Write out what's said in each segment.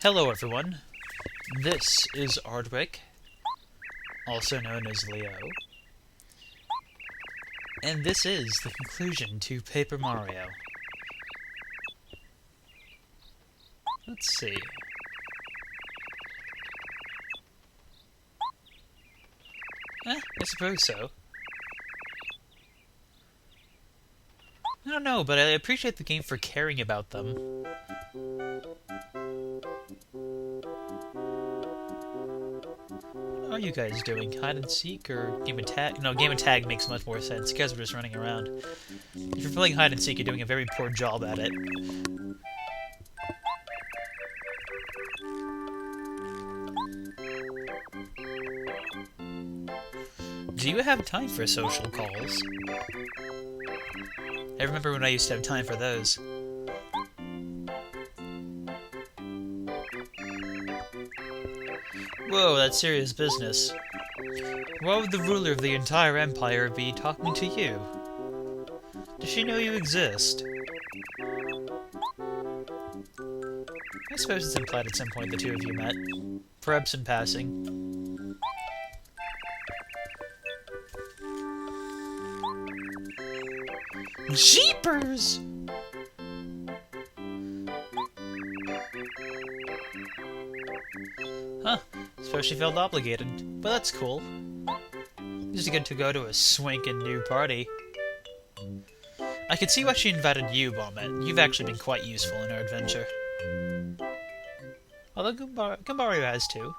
Hello everyone, this is Ardwick, also known as Leo, and this is the conclusion to Paper Mario. Let's see. I suppose so. I don't know, but I appreciate the game for caring about them. What are you guys doing? Hide and seek or game and tag? No, game and tag makes much more sense. You guys are just running around. If you're playing hide and seek, you're doing a very poor job at it. Do you have time for social calls? I remember when I used to have time for those. Whoa, that's serious business. Why would the ruler of the entire empire be talking to you? Does she know you exist? I suppose it's implied at some point the two of you met. Perhaps in passing. Jeepers! Huh. Suppose she felt obligated. But that's cool. Just good to go to a swankin' new party. I can see why she invited you, Bombette. You've actually been quite useful in our adventure. Although Gumbario has too.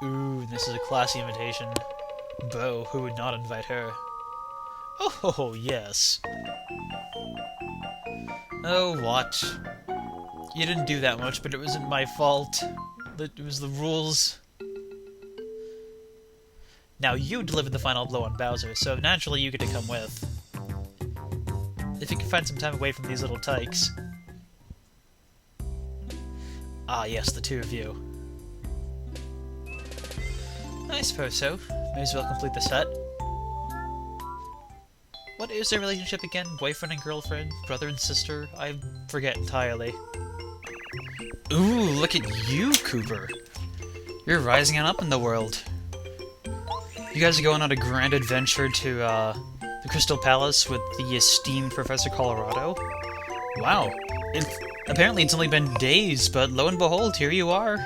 Ooh, this is a classy invitation. Bo, who would not invite her? Oh, yes. Oh, what? You didn't do that much, but it wasn't my fault. It was the rules. Now, you delivered the final blow on Bowser, so naturally you get to come with. If you can find some time away from these little tykes. Ah, yes, the two of you. I suppose so. May as well complete the set. What is their relationship again? Boyfriend and girlfriend? Brother and sister? I forget entirely. Ooh, look at you, Cooper. You're rising on up in the world. You guys are going on a grand adventure to the Crystal Palace with the esteemed Professor Colorado? Wow. Apparently it's only been days, but lo and behold, here you are.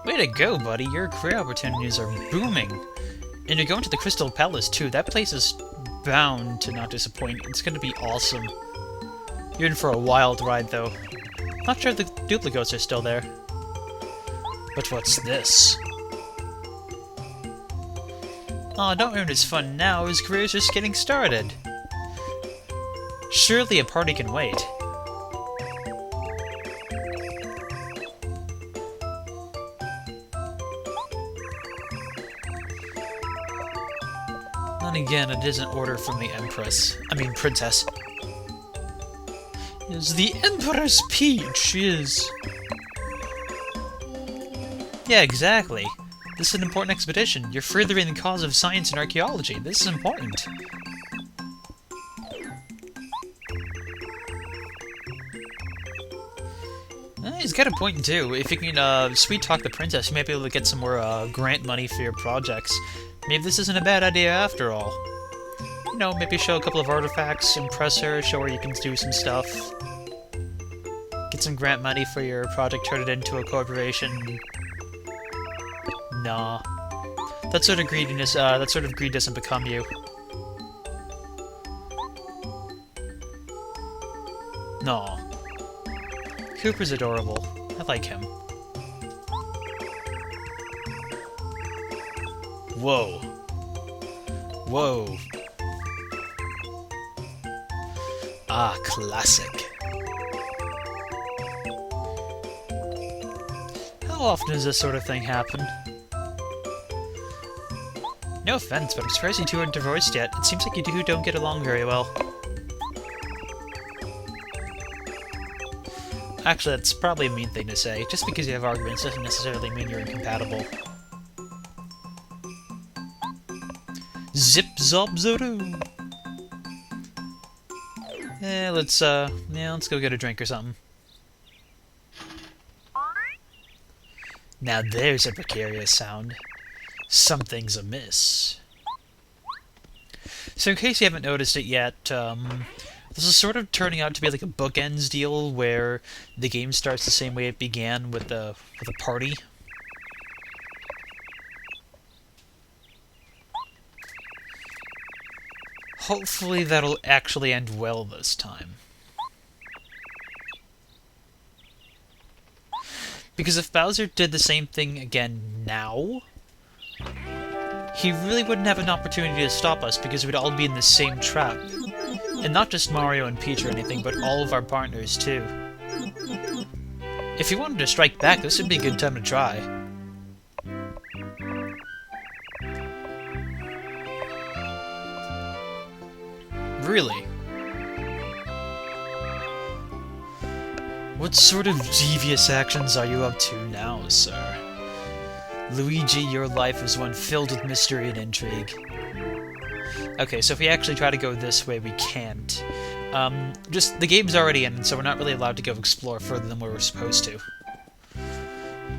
Way to go, buddy. Your career opportunities are booming. And you're going to the Crystal Palace, too. That place is bound to not disappoint. It's going to be awesome. You're in for a wild ride, though. Not sure if the duplicates are still there. But what's this? Aw, don't ruin his fun now. His career's just getting started. Surely a party can wait. Then again, it is an order from the princess. Is the Emperor's Peach, she is. Yeah, exactly. This is an important expedition. You're furthering the cause of science and archaeology. This is important. He's got a point, too. If you can sweet-talk the princess, you might be able to get some more grant money for your projects. Maybe this isn't a bad idea after all. You know, maybe show a couple of artifacts, impress her, show her you can do some stuff. Get some grant money for your project, turn it into a corporation. Nah. That sort of greed doesn't become you. Nah. Cooper's adorable. I like him. Whoa. Whoa. Ah, classic. How often does this sort of thing happen? No offense, but I'm surprised you two aren't divorced yet. It seems like you two don't get along very well. Actually, that's probably a mean thing to say. Just because you have arguments doesn't necessarily mean you're incompatible. Zip zop zoodoo! let's go get a drink or something. Now there's a precarious sound. Something's amiss. So in case you haven't noticed it yet, this is sort of turning out to be like a bookends deal where the game starts the same way it began with a party. Hopefully that'll actually end well this time. Because if Bowser did the same thing again now, he really wouldn't have an opportunity to stop us because we'd all be in the same trap. And not just Mario and Peach or anything, but all of our partners too. If he wanted to strike back, this would be a good time to try. Really? What sort of devious actions are you up to now, sir? Luigi, your life is one filled with mystery and intrigue. Okay, so if we actually try to go this way, we can't. Just, the game's already in, so we're not really allowed to go explore further than where we're supposed to.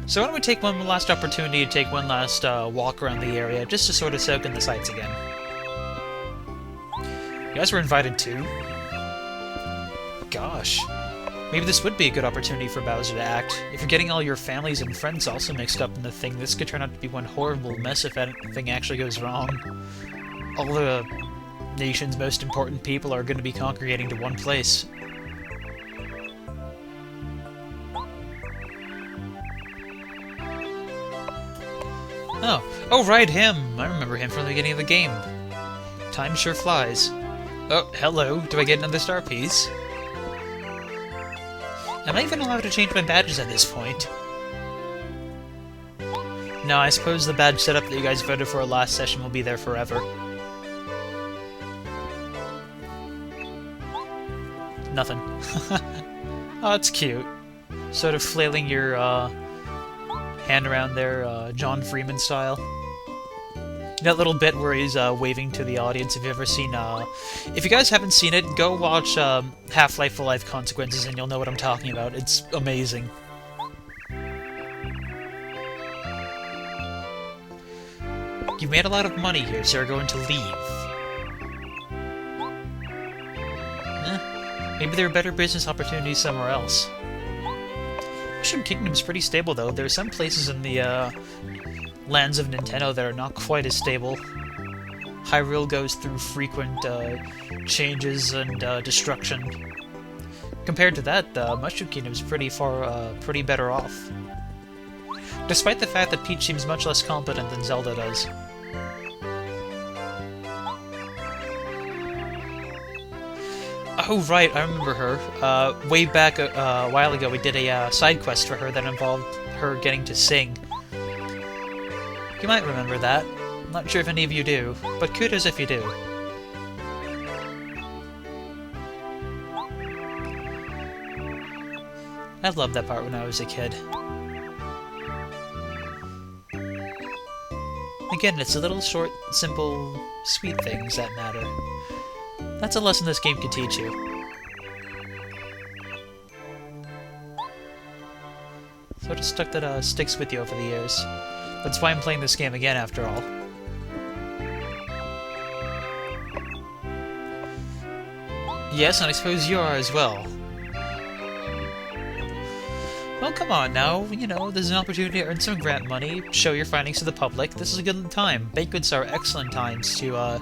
So why don't we take one last opportunity to take one last walk around the area, just to sort of soak in the sights again. You guys were invited too? Gosh. Maybe this would be a good opportunity for Bowser to act. If you're getting all your families and friends also mixed up in the thing, this could turn out to be one horrible mess if anything actually goes wrong. All the nation's most important people are going to be congregating to one place. Oh, right, him! I remember him from the beginning of the game. Time sure flies. Oh, hello. Do I get another star piece? Am I even allowed to change my badges at this point? No, I suppose the badge setup that you guys voted for last session will be there forever. Nothing. Oh, that's cute. Sort of flailing your hand around there, John Freeman style. That little bit where he's waving to the audience. If you've ever seen, if you guys haven't seen it, go watch Half-Life for Life Consequences, and you'll know what I'm talking about. It's amazing. You've made a lot of money here, so you're going to leave. Maybe there are better business opportunities somewhere else. Mushroom Kingdom's pretty stable, though. There are some places in the lands of Nintendo that are not quite as stable. Hyrule goes through frequent changes and destruction. Compared to that, Mushroom Kingdom's pretty better off. Despite the fact that Peach seems much less competent than Zelda does. Oh right, I remember her. Way back a while ago we did a side quest for her that involved her getting to sing. You might remember that. I'm not sure if any of you do, but kudos if you do. I loved that part when I was a kid. Again, it's the little short, simple, sweet things that matter. That's a lesson this game can teach you. Sort of stuff that sticks with you over the years. That's why I'm playing this game again, after all. Yes, and I suppose you are as well. Well, come on now, you know, there's an opportunity to earn some grant money, show your findings to the public. This is a good time. Banquets are excellent times to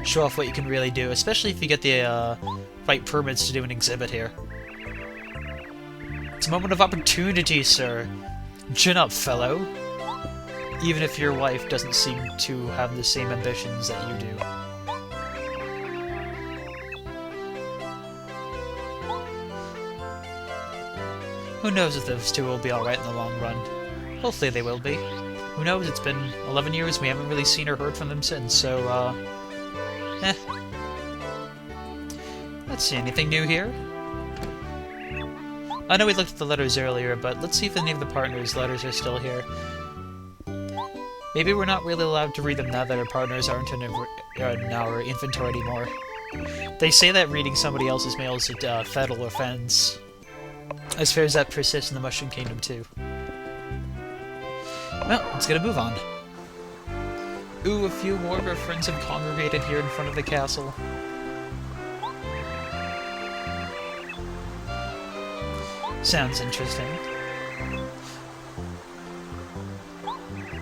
show off what you can really do, especially if you get the right permits to do an exhibit here. It's a moment of opportunity, sir. Chin up, fellow. Even if your wife doesn't seem to have the same ambitions that you do. Who knows if those two will be alright in the long run. Hopefully they will be. Who knows, it's been 11 years, we haven't really seen or heard from them since, so, Let's see, anything new here? I know we looked at the letters earlier, but let's see if any of the partners' letters are still here. Maybe we're not really allowed to read them now that our partners aren't in our inventory anymore. They say that reading somebody else's mail is a federal offense. As far as that persists in the Mushroom Kingdom, too. Well, let's get a move on. Ooh, a few more of our friends have congregated here in front of the castle. Sounds interesting.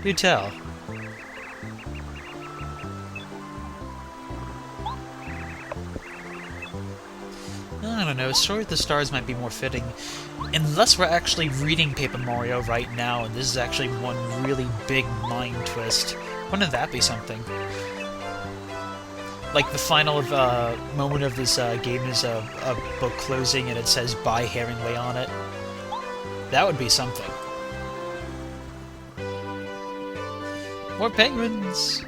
Do tell. I don't know, Story of the Stars might be more fitting. Unless we're actually reading Paper Mario right now, and this is actually one really big mind twist. Wouldn't that be something? Like, the final moment of this game is a book closing and it says, "Bye, Herringway" on it. That would be something. More penguins!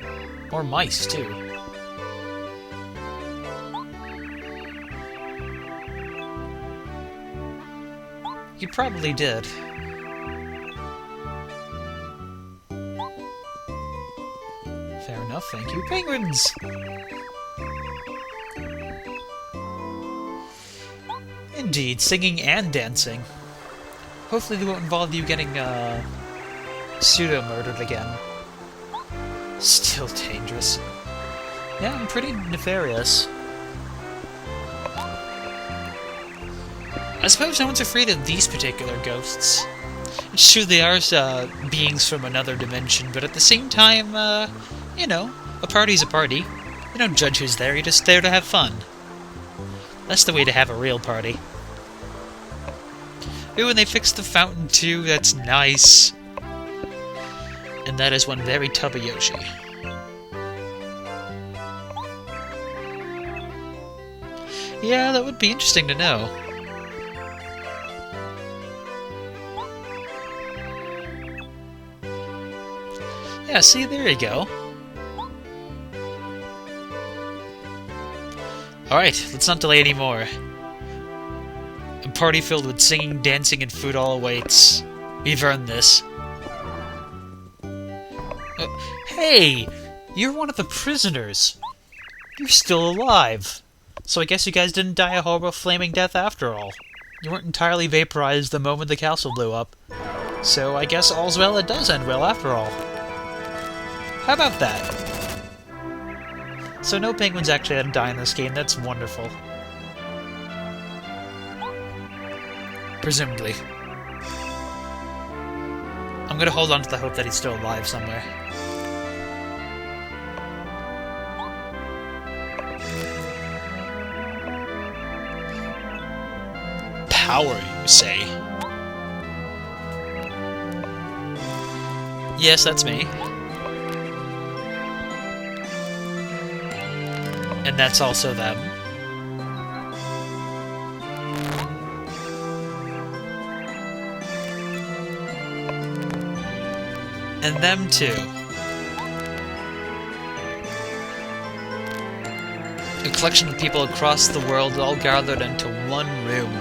More mice, too. You probably did. Fair enough, thank you. Penguins! Indeed, singing and dancing. Hopefully they won't involve you getting, pseudo-murdered again. Still dangerous. Yeah, I'm pretty nefarious. I suppose no one's afraid of these particular ghosts. It's true they are beings from another dimension, but at the same time, you know, a party's a party. You don't judge who's there, you're just there to have fun. That's the way to have a real party. Ooh, and they fixed the fountain too, that's nice. And that is one very tubby Yoshi. Yeah, that would be interesting to know. Yeah, see, there you go. Alright, let's not delay anymore. A party filled with singing, dancing, and food all awaits. We've earned this. Hey! You're one of the prisoners! You're still alive! So I guess you guys didn't die a horrible flaming death after all. You weren't entirely vaporized the moment the castle blew up. So I guess all's well that does end well after all. How about that? So no penguins actually had to die in this game, that's wonderful. Presumably. I'm gonna hold on to the hope that he's still alive somewhere. Power, you say? Yes, that's me. And that's also them. And them too. A collection of people across the world all gathered into one room.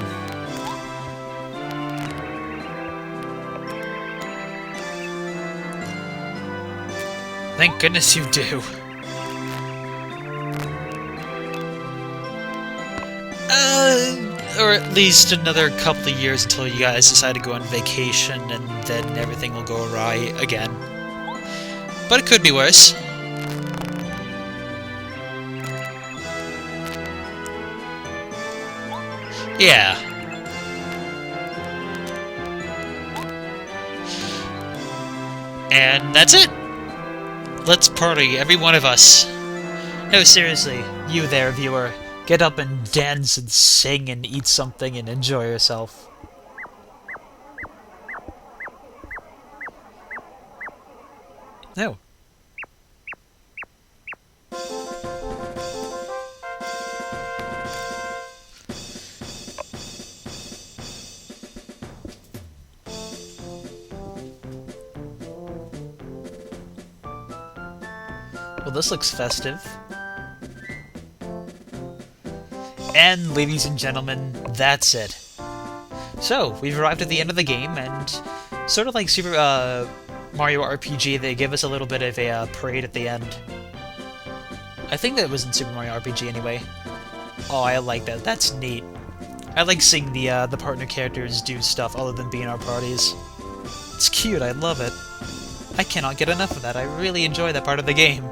Thank goodness you do. Or at least another couple of years until you guys decide to go on vacation, and then everything will go awry again. But it could be worse. Yeah. And that's it! Let's party, every one of us. No, seriously, you there, viewer. Get up and dance and sing and eat something and enjoy yourself. No. Well, this looks festive. And, ladies and gentlemen, that's it. So, we've arrived at the end of the game, and sort of like Super Mario RPG, they give us a little bit of a parade at the end. I think that was in Super Mario RPG anyway. Oh, I like that. That's neat. I like seeing the partner characters do stuff other than being our parties. It's cute, I love it. I cannot get enough of that. I really enjoy that part of the game.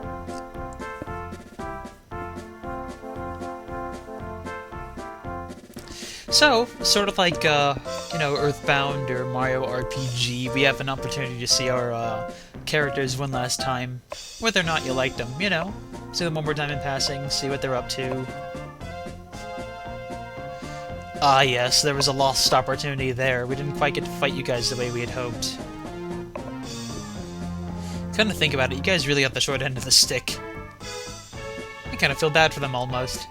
So, sort of like, you know, Earthbound or Mario RPG, we have an opportunity to see our characters one last time, whether or not you liked them, you know? See them one more time in passing, see what they're up to. Ah yes, there was a lost opportunity there. We didn't quite get to fight you guys the way we had hoped. Come to think about it, you guys really got the short end of the stick. I kind of feel bad for them almost.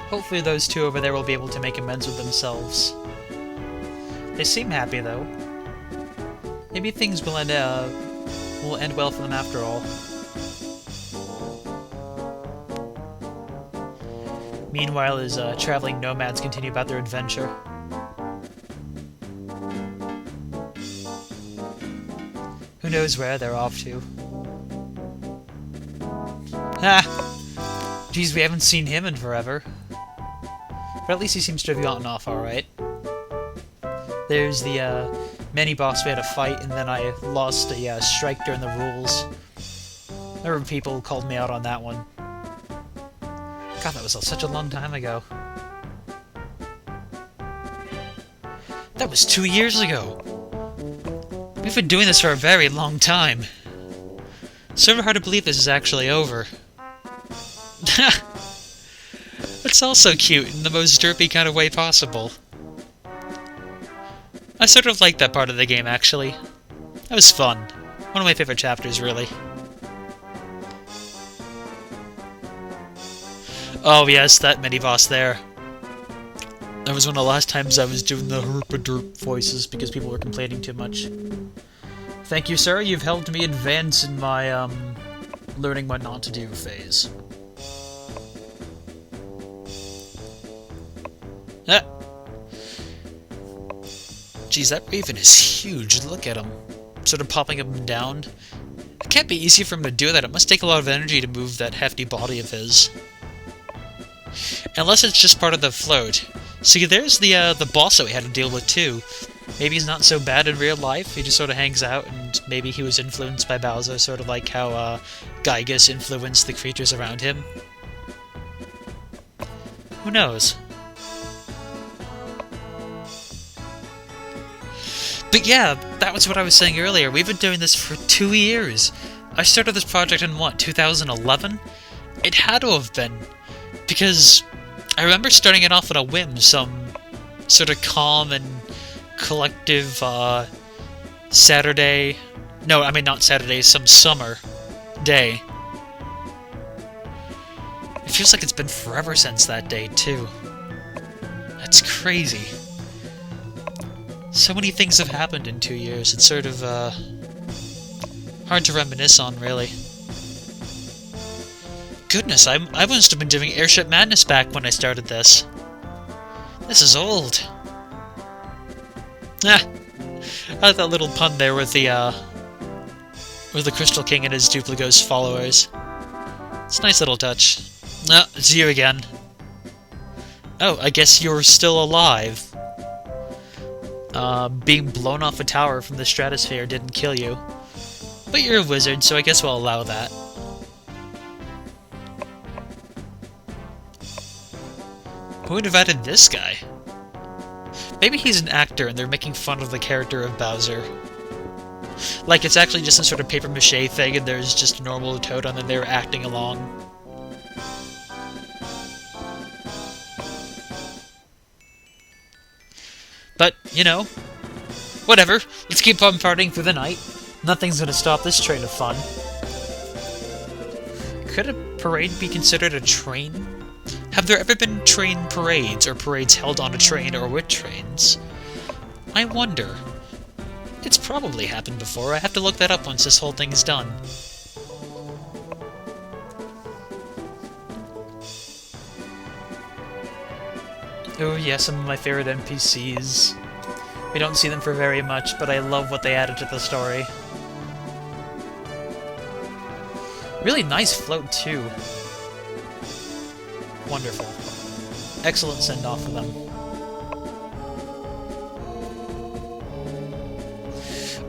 Hopefully those two over there will be able to make amends with themselves. They seem happy though. Maybe things will end well for them after all. Meanwhile, as traveling nomads continue about their adventure. Who knows where they're off to? Ah! Geez, we haven't seen him in forever. But at least he seems to have gotten off alright. There's the mini-boss we had to fight, and then I lost a strike during the rules. There were people who called me out on that one. God, that was such a long time ago. That was 2 years ago! We've been doing this for a very long time. Sort of hard to believe this is actually over. It's also cute in the most derpy kind of way possible. I sort of liked that part of the game, actually. That was fun. One of my favorite chapters, really. Oh yes, that mini-boss there. That was one of the last times I was doing the herp-a-derp voices because people were complaining too much. Thank you, sir. You've helped me advance in my, learning what not to do phase. Ah! Geez, that raven is huge. Look at him. Sort of popping up and down. It can't be easy for him to do that. It must take a lot of energy to move that hefty body of his. Unless it's just part of the float. See, there's the boss that we had to deal with, too. Maybe he's not so bad in real life. He just sort of hangs out, and maybe he was influenced by Bowser, sort of like how Gygus influenced the creatures around him. Who knows? But yeah, that was what I was saying earlier. We've been doing this for 2 years. I started this project in, what, 2011? It had to have been. Because I remember starting it off on a whim, some sort of calm and collective, Saturday... No, I mean not Saturday, some summer day. It feels like it's been forever since that day, too. That's crazy. So many things have happened in 2 years, it's sort of, hard to reminisce on, really. Goodness, I must have been doing Airship Madness back when I started this. This is old. Ah! I like that little pun there with the Crystal King and his Dupligos followers. It's a nice little touch. No, it's you again. Oh, I guess you're still alive. Being blown off a tower from the stratosphere didn't kill you. But you're a wizard, so I guess we'll allow that. Who invited this guy? Maybe he's an actor and they're making fun of the character of Bowser. Like it's actually just some sort of papier-mâché thing and there's just a normal Toad and then they're acting along. But, you know, whatever. Let's keep on partying through the night. Nothing's gonna stop this train of fun. Could a parade be considered a train? Have there ever been train parades, or parades held on a train or with trains? I wonder. It's probably happened before. I have to look that up once this whole thing is done. Oh yeah, some of my favorite NPCs. We don't see them for very much, but I love what they added to the story. Really nice float, too. Wonderful. Excellent send-off for them.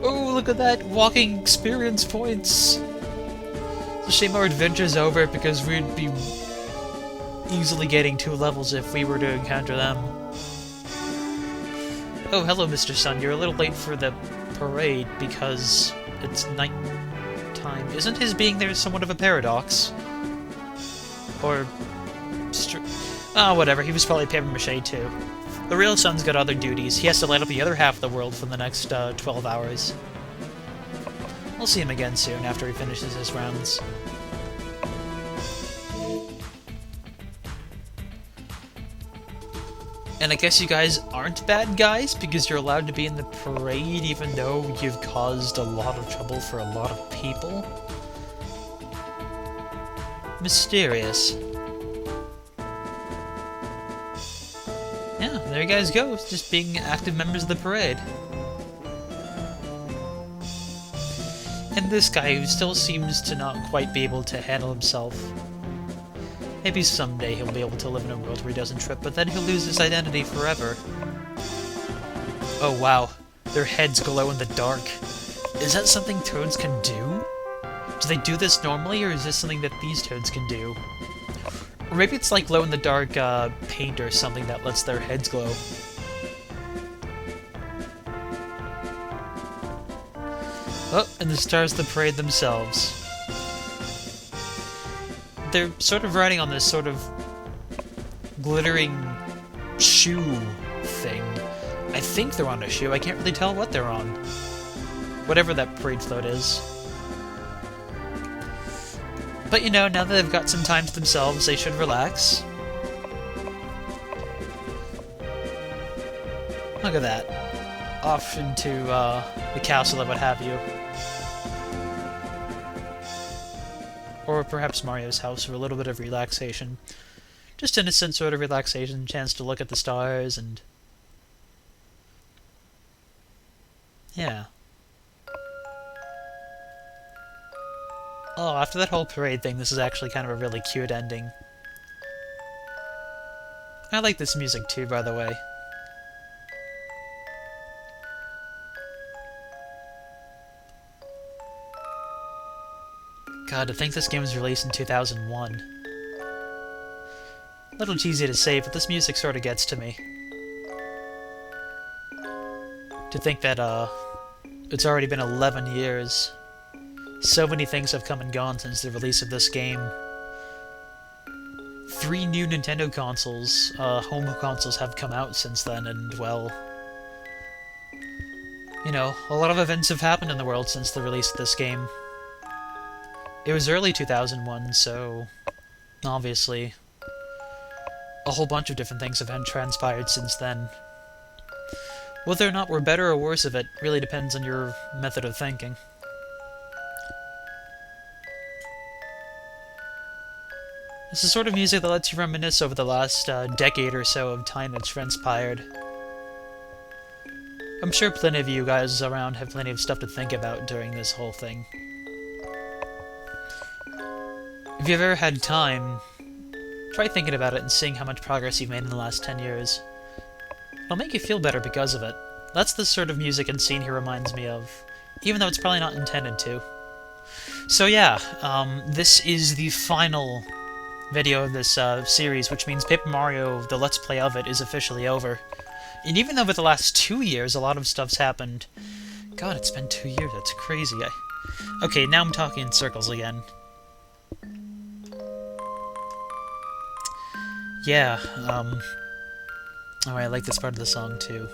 Oh, look at that! Walking experience points! It's a shame our adventure's over, because we'd be easily getting 2 levels if we were to encounter them. Oh, hello, Mr. Sun. You're a little late for the parade, because it's night time. Isn't his being there somewhat of a paradox? Or... whatever. He was probably papier-mâché, too. The real Sun's got other duties. He has to light up the other half of the world for the next 12 hours. We'll see him again soon, after he finishes his rounds. And I guess you guys aren't bad guys, because you're allowed to be in the parade even though you've caused a lot of trouble for a lot of people? Mysterious. Yeah, there you guys go, just being active members of the parade. And this guy who still seems to not quite be able to handle himself. Maybe someday he'll be able to live in a world where he doesn't trip, but then he'll lose his identity forever. Oh wow, their heads glow in the dark. Is that something toads can do? Do they do this normally, or is this something that these toads can do? Or maybe it's like glow-in-the-dark paint or something that lets their heads glow. Oh, and the stars of the parade themselves. They're sort of riding on this sort of glittering shoe thing. I think they're on a shoe. I can't really tell what they're on. Whatever that parade float is. But you know, now that they've got some time to themselves, they should relax. Look at that. Off into the castle or what have you. Or perhaps Mario's house for a little bit of relaxation. Just innocent sort of relaxation, chance to look at the stars and... yeah. Oh, after that whole parade thing, this is actually kind of a really cute ending. I like this music too, by the way. God, to think this game was released in 2001. A little cheesy to say, but this music sort of gets to me. To think that, it's already been 11 years. So many things have come and gone since the release of this game. 3 new Nintendo consoles, home consoles have come out since then, and, well... you know, a lot of events have happened in the world since the release of this game. It was early 2001, so... obviously... a whole bunch of different things have transpired since then. Whether or not we're better or worse of it really depends on your method of thinking. This is sort of music that lets you reminisce over the last decade or so of time that's transpired. I'm sure plenty of you guys around have plenty of stuff to think about during this whole thing. If you've ever had time, try thinking about it and seeing how much progress you've made in the last 10 years. It'll make you feel better because of it. That's the sort of music and scene he reminds me of, even though it's probably not intended to. So yeah, this is the final video of this series, which means Paper Mario, the Let's Play of it, is officially over. And even over the last 2 years, a lot of stuff's happened. God, it's been 2 years, that's crazy. Okay, now I'm talking in circles again. Yeah, oh, I like this part of the song, too.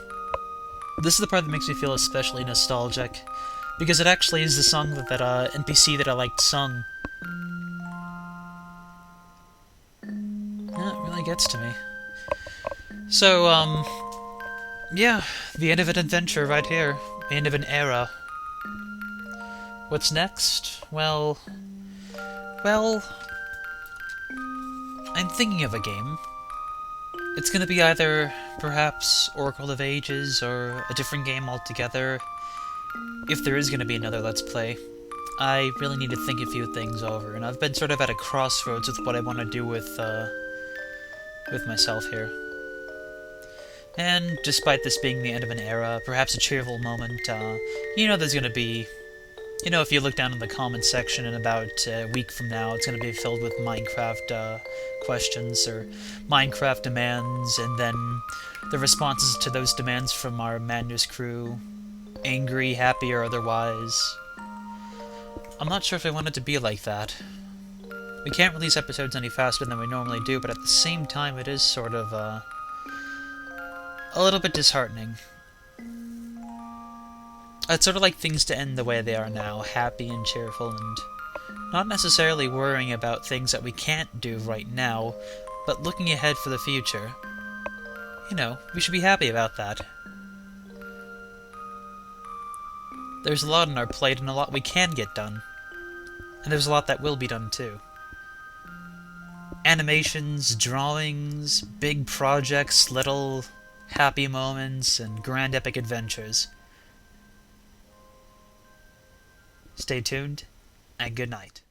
This is the part that makes me feel especially nostalgic, because it actually is the song that NPC that I liked sung. Yeah, it really gets to me. So, yeah, the end of an adventure right here. The end of an era. What's next? Well, I'm thinking of a game. It's gonna be either, perhaps, Oracle of Ages, or a different game altogether. If there is gonna be another Let's Play. I really need to think a few things over, and I've been sort of at a crossroads with what I want to do with myself here. And despite this being the end of an era, perhaps a cheerful moment, there's gonna be... if you look down in the comments section in about a week from now, it's gonna be filled with Minecraft, questions, or Minecraft demands, and then the responses to those demands from our Madness crew. Angry, happy, or otherwise. I'm not sure if I want it to be like that. We can't release episodes any faster than we normally do, but at the same time it is sort of, a little bit disheartening. I'd sort of like things to end the way they are now, happy and cheerful, and not necessarily worrying about things that we can't do right now, but looking ahead for the future. We should be happy about that. There's a lot on our plate and a lot we can get done. And there's a lot that will be done too. Animations, drawings, big projects, little happy moments, and grand epic adventures. Stay tuned, and good night.